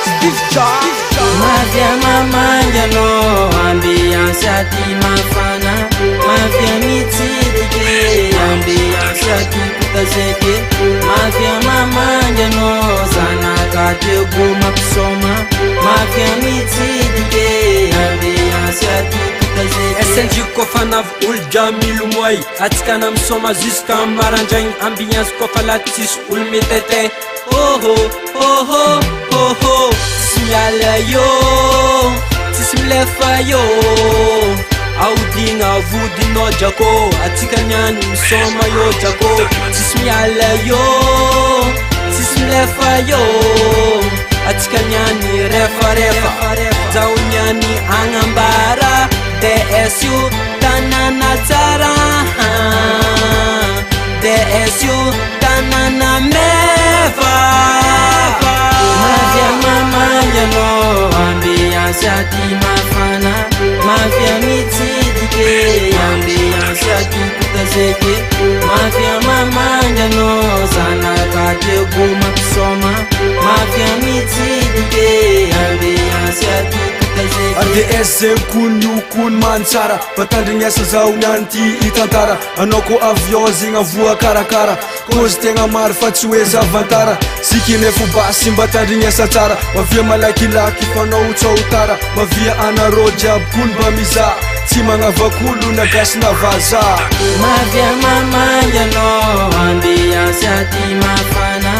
Steve Jobs. Mafia mamangano, ambiance ati mafana. Mafia mitidike, ambiance ati kutazeke. Mafia mamangano, sana kate goma kusoma. Mafia mitidike, ambiance ati kutazeke. SNG kofa nav ul Jamil Mwai. Atikana msoma jusqu'à maranjang. Ambiance kofa latis ul metete. Oh oh oh oh oh oh. Tismiala yo, tismilefa yo. Audinga vudino jako. Atikanyani msoma yo jako. Tismiala yo, tismilefa yo. Atikanyani refa refa. Zaunyani angambara. DSU tanana tara. DSU tanana meva. Mafia mamangano, ambiance ati mafana. Mafia mitidike, ambiance ati kutazeke. Mafia mamangano, sana kate goma kusoma. Mafia mitidike, ambiance ati kutazeke. ADS kun yu kun mansara batandrignasa zao nyanty itantara anao ko avion zegna voa karakara kozy tegna maro fa tsy hoe zavantara sikine fo basy mba tandrignasa tsara mavia malakilaky fanao tsaotara mavia anarô jiaby kony mba miza tsy magnavakolo nagasina vaza. Mafia mamangano, ambiance ati mafana.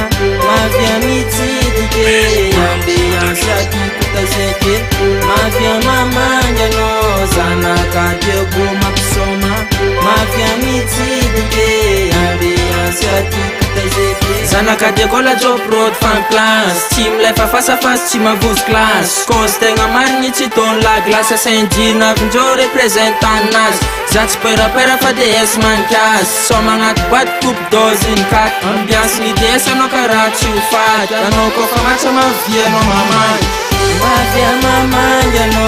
Mafia mitidike, ambiance ati kutazeke. Mafia mamangano, sana kate goma kusoma. Mafia mitidike, ambiance ati kutazeke. Sana kate kola job road fan class. Team life a face à face, team a vos class. Cause tenga marni ci ton la glace. Sendi na vinjo representant nas. Zats pera pera fa DS man kas. Soma ngat bat coupe dozin kat. Ambiance ni DS no karachi ufat. Ano ko famacha mafia no mamang. Mafia mamangano,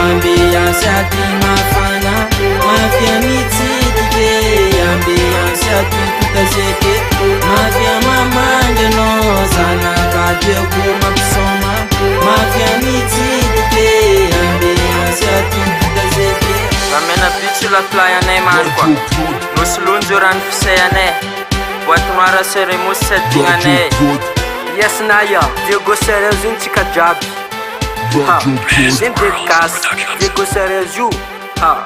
ambiance ati mafana. Mafia mitidike, ambiance ati kutazeke. Mafia mamangano, sana kate goma kusoma. Mafia mitidike, ambiance ati kutazeke. Ramena bichi la playa ne man kwa. Nusulunjo ran fisaya ne. Watmara seremus settinga ne. Yes na ya, Diego Cerezo intika jabi. Ha, sempre casa, Diego Cerezo. Ha,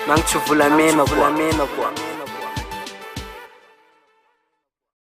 nang chuvulamena kwa.